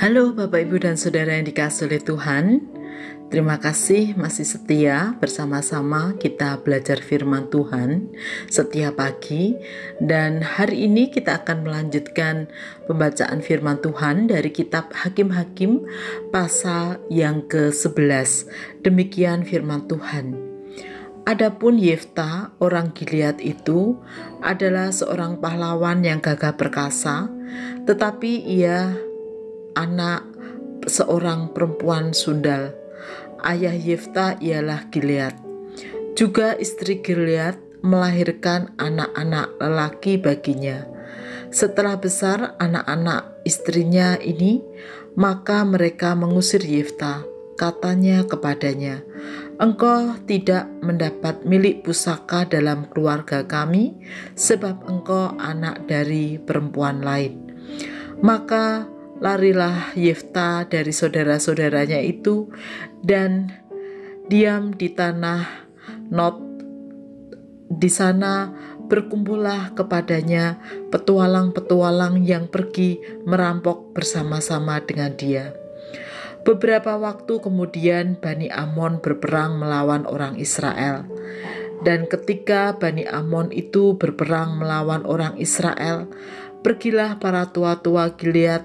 Halo Bapak Ibu dan Saudara yang dikasihi oleh Tuhan. Terima kasih masih setia bersama-sama kita belajar firman Tuhan setiap pagi. Dan hari ini kita akan melanjutkan pembacaan firman Tuhan dari kitab Hakim-Hakim pasal yang ke-11. Demikian firman Tuhan. Adapun Yefta orang Gilead itu adalah seorang pahlawan yang gagah perkasa, tetapi ia anak seorang perempuan sundal. Ayah Yefta ialah Gilead. Juga istri Gilead melahirkan anak-anak lelaki baginya. Setelah besar anak-anak istrinya ini, maka mereka mengusir Yefta. Katanya kepadanya, "Engkau tidak mendapat milik pusaka dalam keluarga kami, sebab engkau anak dari perempuan lain." Maka larilah Yefta dari saudara-saudaranya itu dan diam di tanah Not. Di sana berkumpullah kepadanya petualang-petualang yang pergi merampok bersama-sama dengan dia. Beberapa waktu kemudian Bani Amon berperang melawan orang Israel. Dan ketika Bani Amon itu berperang melawan orang Israel, pergilah para tua-tua Gilead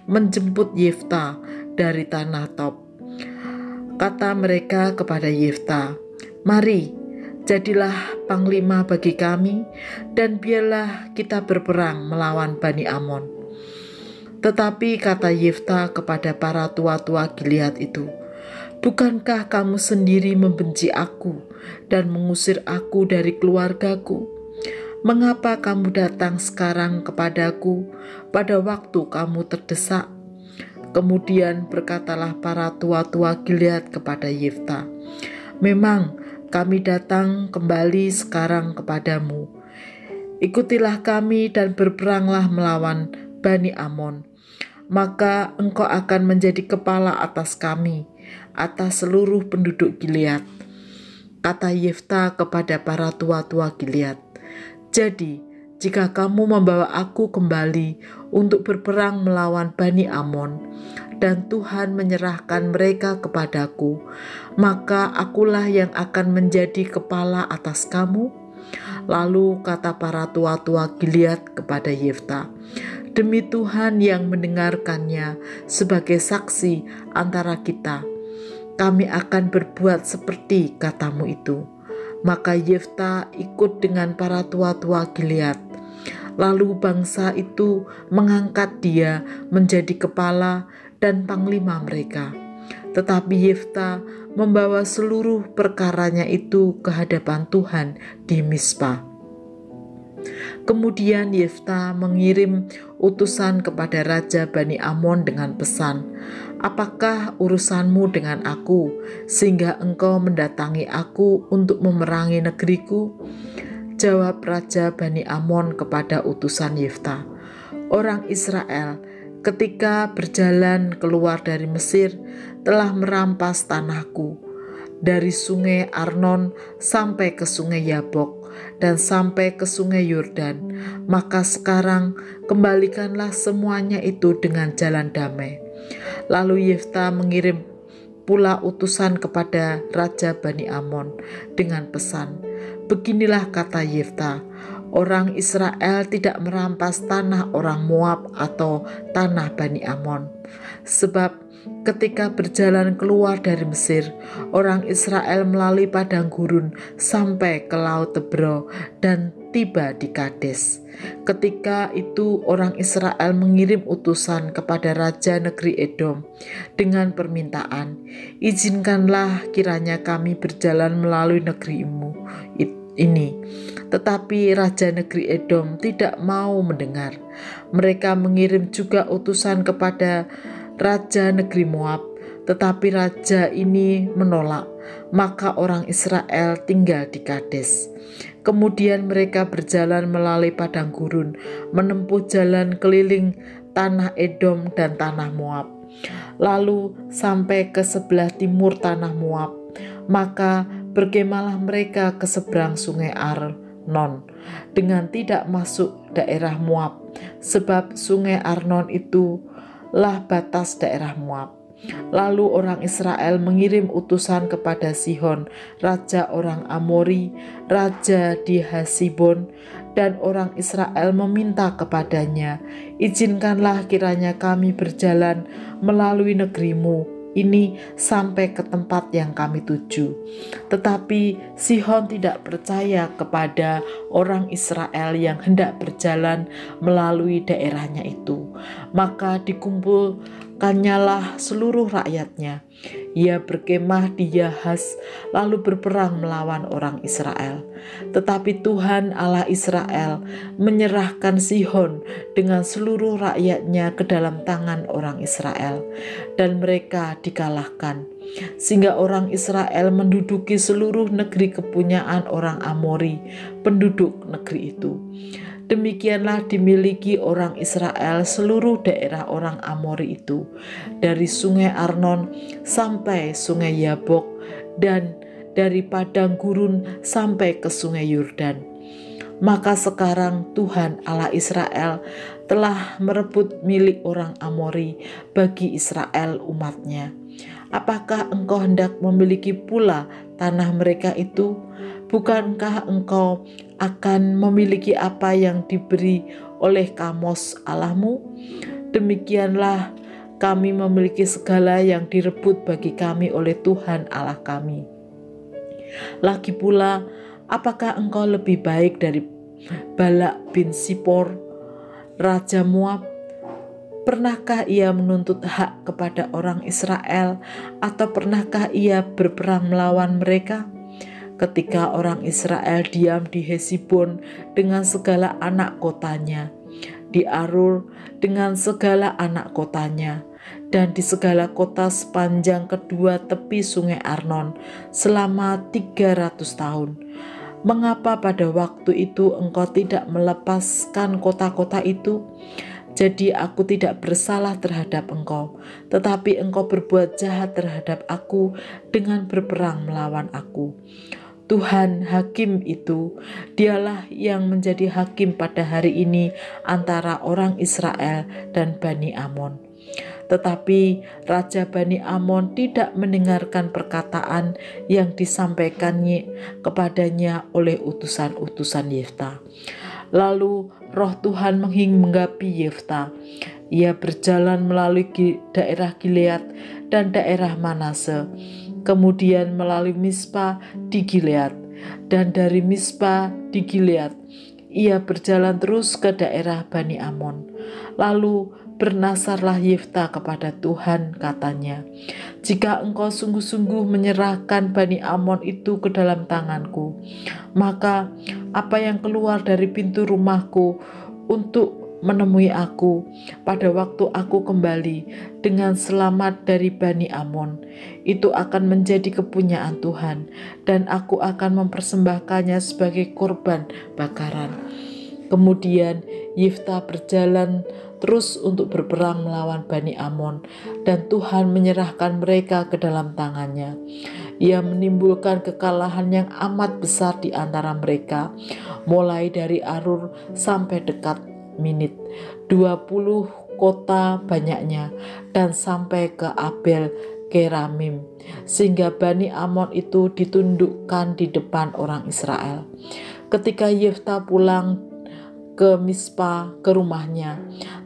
menjemput Yefta dari tanah Tob. Kata mereka kepada Yefta, "Mari, jadilah panglima bagi kami, dan biarlah kita berperang melawan Bani Amon." Tetapi kata Yefta kepada para tua-tua Gilead itu, "Bukankah kamu sendiri membenci aku dan mengusir aku dari keluargaku? Mengapa kamu datang sekarang kepadaku pada waktu kamu terdesak?" Kemudian berkatalah para tua-tua Gilead kepada Yefta, "Memang kami datang kembali sekarang kepadamu. Ikutilah kami dan berperanglah melawan Bani Amon. Maka engkau akan menjadi kepala atas kami, atas seluruh penduduk Gilead." Kata Yefta kepada para tua-tua Gilead, "Jadi, jika kamu membawa aku kembali untuk berperang melawan Bani Amon, dan Tuhan menyerahkan mereka kepadaku, maka akulah yang akan menjadi kepala atas kamu." Lalu kata para tua-tua Gilead kepada Yefta, "Demi Tuhan yang mendengarkannya sebagai saksi antara kita, kami akan berbuat seperti katamu itu." Maka Yefta ikut dengan para tua-tua Gilead. Lalu bangsa itu mengangkat dia menjadi kepala dan panglima mereka. Tetapi Yefta membawa seluruh perkaranya itu ke hadapan Tuhan di Mizpah. Kemudian Yefta mengirim utusan kepada Raja Bani Amon dengan pesan, "Apakah urusanmu dengan aku, sehingga engkau mendatangi aku untuk memerangi negeriku?" Jawab Raja Bani Amon kepada utusan Yefta, "Orang Israel ketika berjalan keluar dari Mesir telah merampas tanahku, dari sungai Arnon sampai ke sungai Yabok dan sampai ke sungai Yordan. Maka sekarang kembalikanlah semuanya itu dengan jalan damai." Lalu Yefta mengirim pula utusan kepada Raja Bani Amon dengan pesan, "Beginilah kata Yefta, orang Israel tidak merampas tanah orang Moab atau tanah Bani Amon. Sebab ketika berjalan keluar dari Mesir, orang Israel melalui padang gurun sampai ke laut Tebro dan tiba di Kades. Ketika itu orang Israel mengirim utusan kepada Raja negeri Edom dengan permintaan, "Izinkanlah kiranya kami berjalan melalui negerimu ini." Tetapi Raja negeri Edom tidak mau mendengar. Mereka mengirim juga utusan kepada Raja negeri Moab, tetapi raja ini menolak. Maka orang Israel tinggal di Kades. Kemudian mereka berjalan melalui padang gurun, menempuh jalan keliling tanah Edom dan tanah Moab, lalu sampai ke sebelah timur tanah Moab. Maka berkemahlah mereka ke seberang sungai Arnon dengan tidak masuk daerah Moab, sebab sungai Arnon itu lah batas daerah Moab. Lalu orang Israel mengirim utusan kepada Sihon, raja orang Amori, raja di Hesibon, dan orang Israel meminta kepadanya, "Izinkanlah kiranya kami berjalan melalui negerimu ini sampai ke tempat yang kami tuju." Tetapi Sihon tidak percaya kepada orang Israel yang hendak berjalan melalui daerahnya itu. Maka dikumpulkannyalah seluruh rakyatnya. Ia berkemah di Yahaz lalu berperang melawan orang Israel. Tetapi Tuhan Allah Israel menyerahkan Sihon dengan seluruh rakyatnya ke dalam tangan orang Israel, dan mereka dikalahkan, sehingga orang Israel menduduki seluruh negeri kepunyaan orang Amori, penduduk negeri itu. Demikianlah dimiliki orang Israel seluruh daerah orang Amori itu, dari sungai Arnon sampai sungai Yabok, dan dari padang gurun sampai ke sungai Yordan. Maka sekarang Tuhan Allah Israel telah merebut milik orang Amori bagi Israel umatnya. Apakah engkau hendak memiliki pula tanah mereka itu? Bukankah engkau akan memiliki apa yang diberi oleh Kamos Allahmu? Demikianlah kami memiliki segala yang direbut bagi kami oleh Tuhan Allah kami. Lagi pula, apakah engkau lebih baik dari Balak bin Sipor, raja Moab? Pernahkah ia menuntut hak kepada orang Israel, atau pernahkah ia berperang melawan mereka? Ketika orang Israel diam di Hesibon dengan segala anak kotanya, di Arur dengan segala anak kotanya, dan di segala kota sepanjang kedua tepi sungai Arnon selama 300 tahun. Mengapa pada waktu itu engkau tidak melepaskan kota-kota itu? Jadi aku tidak bersalah terhadap engkau, tetapi engkau berbuat jahat terhadap aku dengan berperang melawan aku. Tuhan hakim itu, dialah yang menjadi hakim pada hari ini antara orang Israel dan Bani Amon. Tetapi Raja Bani Amon tidak mendengarkan perkataan yang disampaikannya kepadanya oleh utusan-utusan Yefta. Lalu roh Tuhan menghinggapi Yefta. Ia berjalan melalui daerah Gilead dan daerah Manase, kemudian melalui Mispa di Gilead, dan dari Mispa di Gilead ia berjalan terus ke daerah Bani Amon. Lalu bernasarlah Yefta kepada Tuhan, katanya, "Jika engkau sungguh-sungguh menyerahkan Bani Amon itu ke dalam tanganku, maka apa yang keluar dari pintu rumahku untuk menemui aku pada waktu aku kembali dengan selamat dari Bani Amon, itu akan menjadi kepunyaan Tuhan, dan aku akan mempersembahkannya sebagai korban bakaran." Kemudian Yefta berjalan terus untuk berperang melawan Bani Amon, dan Tuhan menyerahkan mereka ke dalam tangannya. Ia menimbulkan kekalahan yang amat besar di antara mereka, mulai dari Arur sampai dekat Minit, 20 kota banyaknya, dan sampai ke Abel Keramim, sehingga Bani Amon itu ditundukkan di depan orang Israel. Ketika Yefta pulang ke Mispa, ke rumahnya,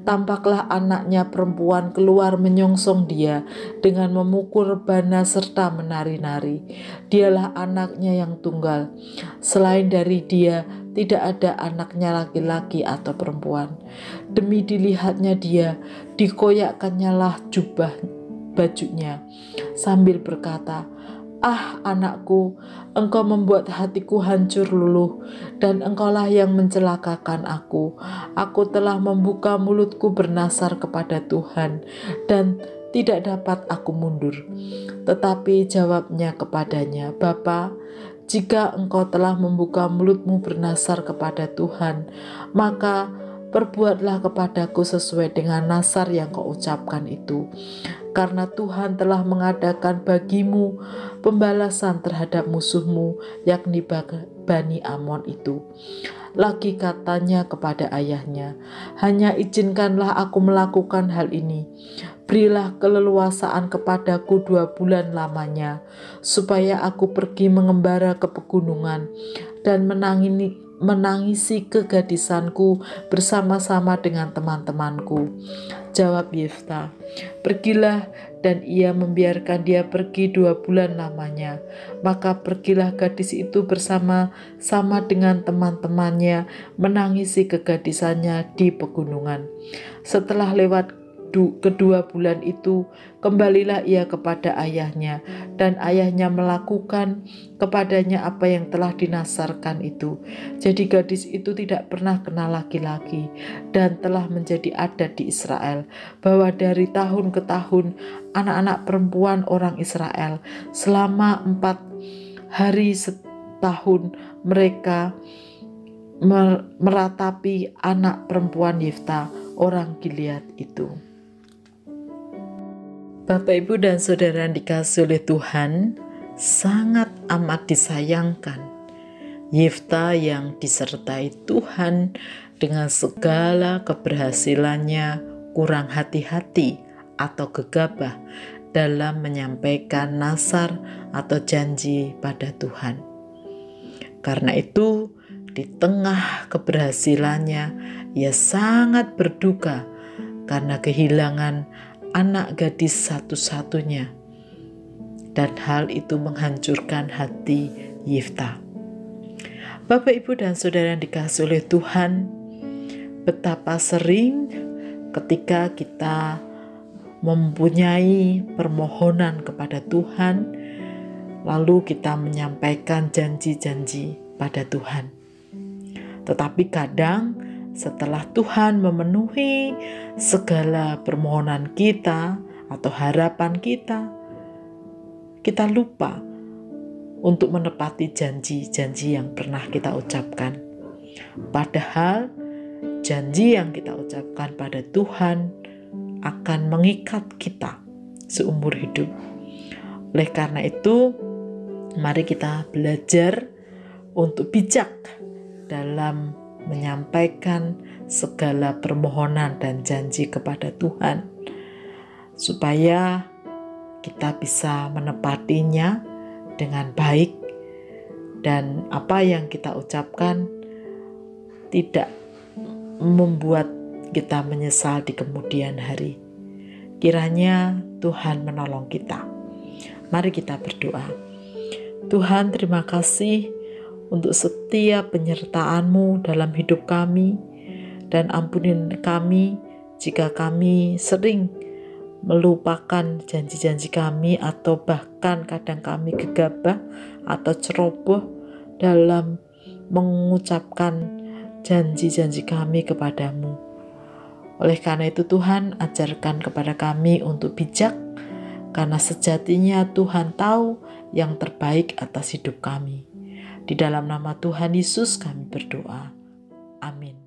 tampaklah anaknya perempuan keluar menyongsong dia dengan memukul rebana serta menari-nari. Dialah anaknya yang tunggal. Selain dari dia, tidak ada anaknya laki-laki atau perempuan. Demi dilihatnya dia, dikoyakkannyalah jubah bajunya, sambil berkata, "Ah anakku, engkau membuat hatiku hancur luluh, dan engkaulah yang mencelakakan aku. Aku telah membuka mulutku bernasar kepada Tuhan, dan tidak dapat aku mundur." Tetapi jawabnya kepadanya, "Bapa, jika engkau telah membuka mulutmu bernasar kepada Tuhan, maka perbuatlah kepadaku sesuai dengan nasar yang kau ucapkan itu. Karena Tuhan telah mengadakan bagimu pembalasan terhadap musuhmu, yakni Bani Amon itu." Lagi katanya kepada ayahnya, "Hanya izinkanlah aku melakukan hal ini. Berilah keleluasaan kepadaku 2 bulan lamanya, supaya aku pergi mengembara ke pegunungan dan menangisi kegadisanku bersama-sama dengan teman-temanku." Jawab Yefta, "Pergilah," dan ia membiarkan dia pergi 2 bulan lamanya. Maka pergilah gadis itu bersama-sama dengan teman-temannya menangisi kegadisannya di pegunungan. Setelah lewat kedua bulan itu, kembalilah ia kepada ayahnya, dan ayahnya melakukan kepadanya apa yang telah dinasarkan itu. Jadi gadis itu tidak pernah kenal laki-laki, dan telah menjadi adat di Israel, bahwa dari tahun ke tahun anak-anak perempuan orang Israel selama 4 hari setahun mereka meratapi anak perempuan Yefta orang Gilead itu. Bapak, Ibu, dan Saudara yang dikasihi oleh Tuhan, sangat amat disayangkan Yefta yang disertai Tuhan dengan segala keberhasilannya kurang hati-hati atau gegabah dalam menyampaikan nazar atau janji pada Tuhan. Karena itu, di tengah keberhasilannya, ia sangat berduka karena kehilangan anak gadis satu-satunya, dan hal itu menghancurkan hati Yefta. Bapak, Ibu, dan Saudara yang dikasihi oleh Tuhan, betapa sering ketika kita mempunyai permohonan kepada Tuhan, lalu kita menyampaikan janji-janji pada Tuhan. Tetapi kadang setelah Tuhan memenuhi segala permohonan kita atau harapan kita, kita lupa untuk menepati janji-janji yang pernah kita ucapkan. Padahal janji yang kita ucapkan pada Tuhan akan mengikat kita seumur hidup. Oleh karena itu, mari kita belajar untuk bijak dalam menyampaikan segala permohonan dan janji kepada Tuhan, supaya kita bisa menepatinya dengan baik, dan apa yang kita ucapkan tidak membuat kita menyesal di kemudian hari. Kiranya Tuhan menolong kita. Mari kita berdoa. Tuhan, terima kasih untuk setiap penyertaan-Mu dalam hidup kami, dan ampunin kami jika kami sering melupakan janji-janji kami, atau bahkan kadang kami gegabah atau ceroboh dalam mengucapkan janji-janji kami kepadamu. Oleh karena itu Tuhan, ajarkan kepada kami untuk bijak, karena sejatinya Tuhan tahu yang terbaik atas hidup kami. Di dalam nama Tuhan Yesus kami berdoa. Amin.